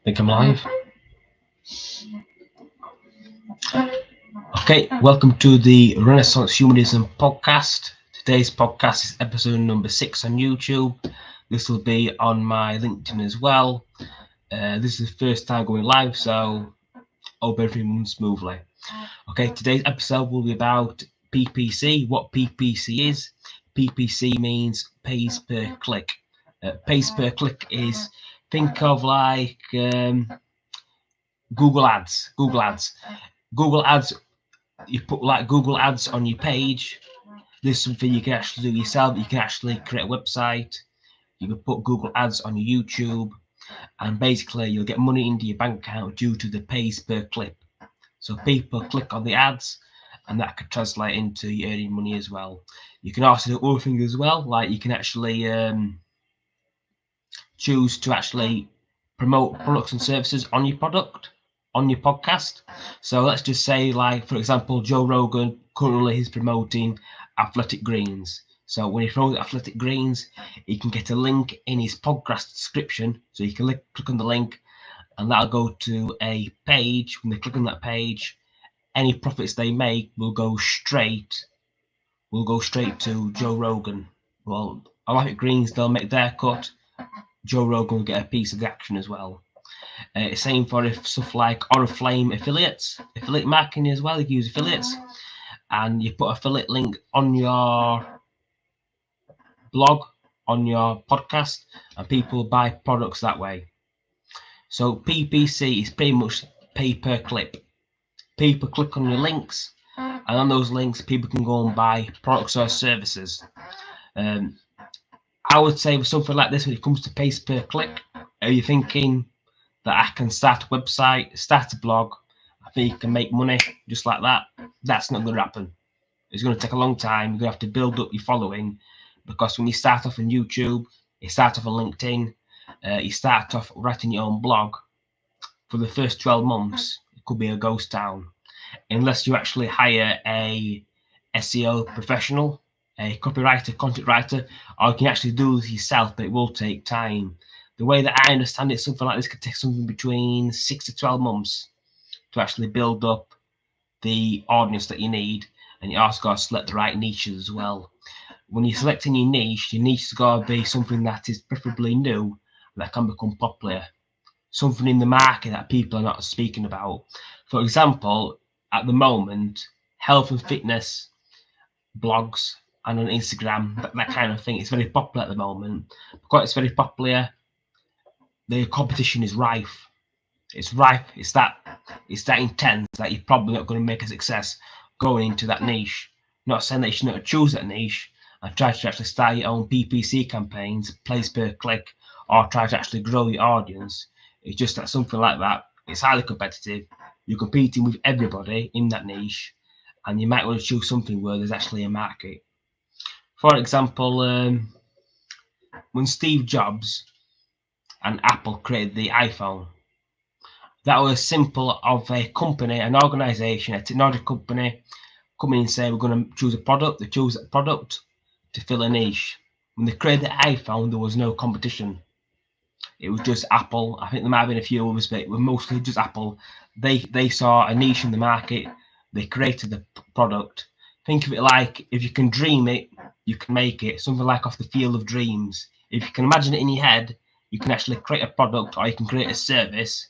Think I'm live. Okay, welcome to the Renaissance Humanism podcast. Today's podcast is episode number 6 on YouTube. This will be on my LinkedIn as well. This is the first time going live, so hope everything runs smoothly. Okay, today's episode will be about PPC, what PPC is. PPC means pays per click. Pays per click is, think of like Google Ads. Google Ads, you put like Google Ads on your page. This is something you can actually do yourself. You can actually create a website. You can put Google Ads on your YouTube, and basically you'll get money into your bank account due to the pays per click. So people click on the ads, and that could translate into you earning money as well. You can also do other things as well, like you can actually choose to actually promote products and services on your podcast. So let's just say, like, for example, Joe Rogan currently is promoting Athletic Greens. So when he promotes Athletic Greens, he can get a link in his podcast description. So you can click on the link, and that'll go to a page. When they click on that page, any profits they make will go straight to Joe Rogan. Well, Athletic Greens, they'll make their cut. Joe Rogan will get a piece of the action as well. Same for stuff like Oriflame affiliate marketing as well. You can use affiliates, and you put affiliate link on your blog, on your podcast, and people buy products that way. So PPC is pretty much pay per click. People click on your links, and on those links, people can go and buy products or services. I would say with something like this, when it comes to pay per click, are you thinking that I can start a website, start a blog, I think you can make money just like that? That's not going to happen. It's going to take a long time. You're going to have to build up your following, because when you start off on YouTube, you start off on LinkedIn, you start off writing your own blog, for the first 12 months, it could be a ghost town, unless you actually hire a SEO professional, a copywriter, content writer, or you can actually do this yourself, but it will take time. The way that I understand it, something like this could take something between 6 to 12 months to actually build up the audience that you need, and you also got to select the right niches as well. When you're selecting your niche has got to be something that is preferably new, that can become popular, something in the market that people are not speaking about. For example, at the moment, health and fitness blogs and on Instagram, that kind of thing, it's very popular at the moment. Because it's very popular, the competition is rife. It's rife. It's that intense that you're probably not going to make a success going into that niche. Not saying that you should not choose that niche and try to actually start your own PPC campaigns, place per click, or try to actually grow your audience. It's just that something like that, it's highly competitive. You're competing with everybody in that niche, and you might want to choose something where there's actually a market. For example, when Steve Jobs and Apple created the iPhone, that was simple of a company, an organization, a technology company coming and say, we're going to choose a product. They chose that product to fill a niche. When they created the iPhone, there was no competition. It was just Apple. I think there might have been a few others, but it was mostly just Apple. They saw a niche in the market. They created the product. Think of it like, if you can dream it, you can make it. Something like Off the Field of Dreams. If you can imagine it in your head, you can actually create a product, or you can create a service.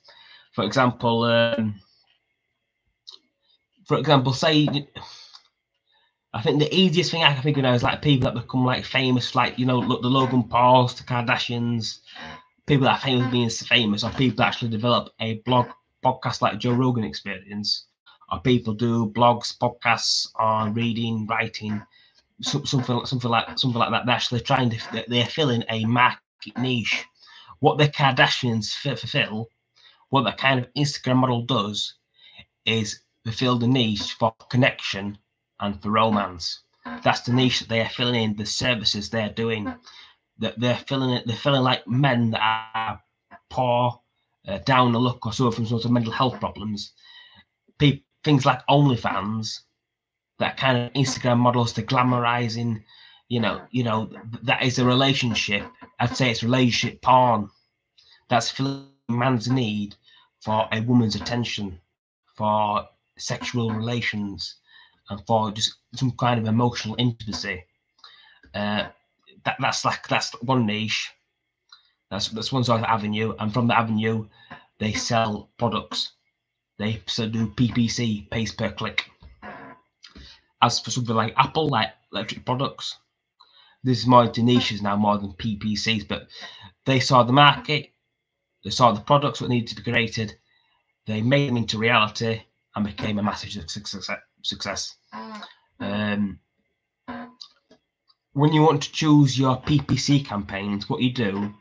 For example, say, I think the easiest thing I can think of now is like people that become like famous, like, you know, look, the Logan Pauls, the Kardashians, people that are famous being famous, or people that actually develop a podcast like Joe Rogan Experience, or people do blogs, podcasts on reading, writing, something like that. They're actually trying to, they're filling a market niche. What the Kardashians fulfill, what that kind of Instagram model does, is fulfill the niche for connection and for romance. That's the niche that they are filling in, the services they're doing. They're filling it. They're filling like men that are poor, down the luck, or suffer from sorts of mental health problems. Things like OnlyFans, that kind of Instagram models, the glamorizing, you know, that is a relationship. I'd say it's relationship porn. That's filling man's need for a woman's attention, for sexual relations, and for just some kind of emotional intimacy. That's one niche. That's one sort of avenue, and from the avenue, they sell products. They do PPC, pays per click. As for something like Apple, like electric products, this is more into niches now, more than PPCs. But they saw the market, they saw the products that needed to be created, they made them into reality, and became a massive success. When you want to choose your PPC campaigns, what you do,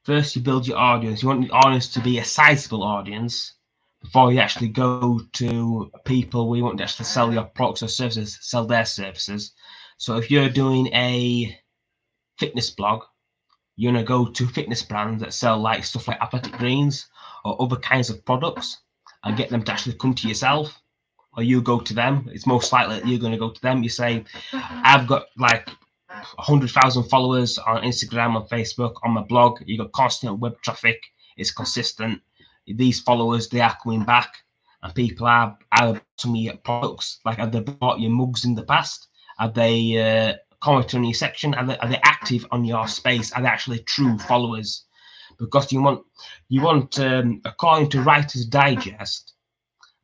first you build your audience. You want the audience to be a sizable audience before you actually go to people where you want to actually sell your products or services, sell their services. So if you're doing a fitness blog, you're going to go to fitness brands that sell like stuff like athletic greens or other kinds of products and get them to actually come to yourself, or you go to them. It's most likely that you're going to go to them. You say, I've got like 100,000 followers on Instagram, on Facebook, on my blog. You got constant web traffic. It's consistent. These followers, they are coming back, and people are some of your products. Like, have they bought your mugs in the past? Have they commented on your section? Are they active on your space? Are they actually true followers? Because you want, according to Writer's Digest,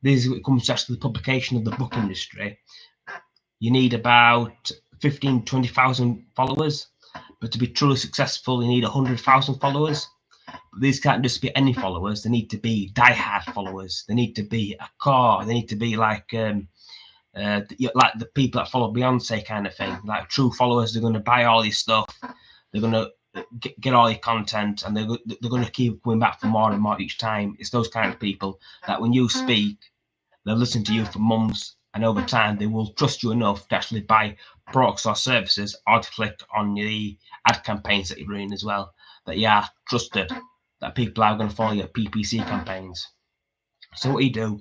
this is when it comes to actually the publication of the book industry, you need about 15,000 to 20,000 followers, but to be truly successful, you need 100,000 followers. But these can't just be any followers; they need to be die-hard followers. They need to be a core. They need to be like the people that follow Beyonce kind of thing, like true followers. They're going to buy all your stuff. They're going to get all your content, and they're going to keep going back for more and more each time. It's those kind of people that when you speak, they'll listen to you for months, and over time they will trust you enough to actually buy products or services, or to click on the ad campaigns that you're running as well, that you are trusted, that people are going to follow your PPC campaigns. So what you do,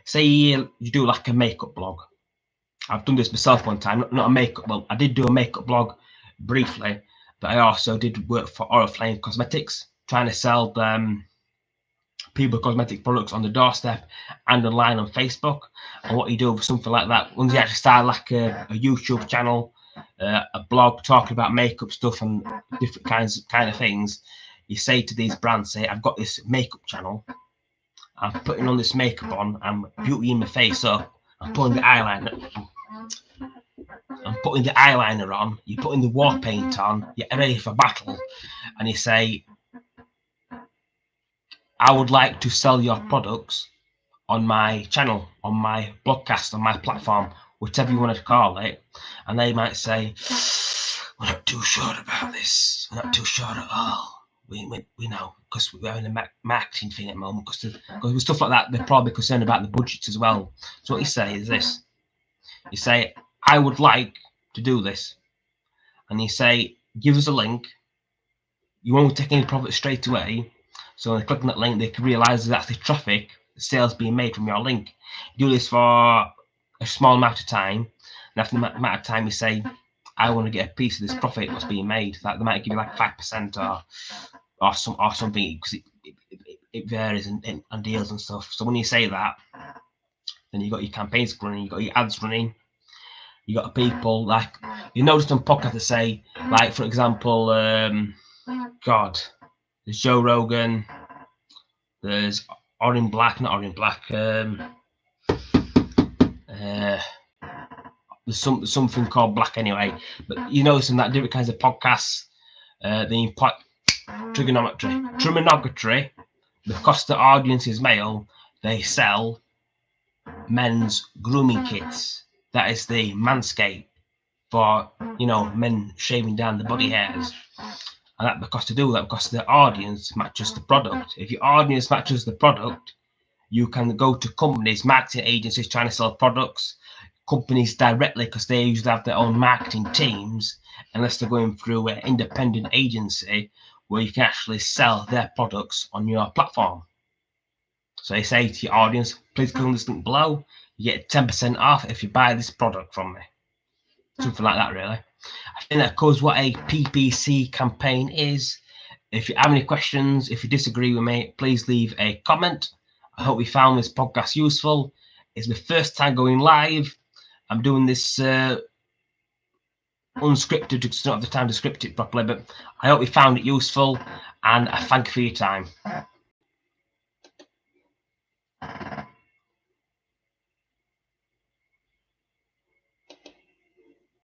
say you do like a makeup blog. I've done this myself one time, not a makeup, well, I did do a makeup blog briefly, but I also did work for Oriflame Cosmetics, trying to sell them people cosmetic products on the doorstep and online on Facebook. And what you do for something like that, once you actually start like a YouTube channel, a blog talking about makeup stuff and different kind of things, you say to these brands, say, I've got this makeup channel, I'm putting on this makeup on, I'm beautying my face up, I'm putting the eyeliner on, you're putting the war paint on, you're ready for battle, and you say, I would like to sell your products on my channel, on my broadcast, on my platform, whatever you want to call it. And they might say, we're not too sure about this. We're not too sure at all. We know, because we're having a marketing thing at the moment. Because with stuff like that, they're probably concerned about the budgets as well. So what you say is this. You say, I would like to do this. And you say, give us a link. You won't take any profit straight away. So when they click on that link, they can realize there's actually traffic, sales being made from your link. You do this for a small amount of time, and after the amount of time you say, I want to get a piece of this profit what's being made. Like they might give you like 5% or something, because it varies and deals and stuff. So when you say that, then you got your campaigns running, you got your ads running, you got people like you noticed on podcasts that say, like for example, there's Joe Rogan, there's Orange Black, there's something called Black anyway. But you notice in that different kinds of podcasts, the import trigonometry, because the audience is male, they sell men's grooming kits. That is the Manscaped for men shaving down the body hairs. And that because to do that, because the audience matches the product. If your audience matches the product, you can go to companies, marketing agencies trying to sell products, companies directly, because they usually have their own marketing teams, unless they're going through an independent agency where you can actually sell their products on your platform. So they say to your audience, please click on this link below, you get 10% off if you buy this product from me. Something like that, really. I think that covers what a PPC campaign is. If you have any questions, if you disagree with me, please leave a comment. I hope you found this podcast useful. It's my first time going live. I'm doing this unscripted because I don't have the time to script it properly, but I hope you found it useful, and I thank you for your time.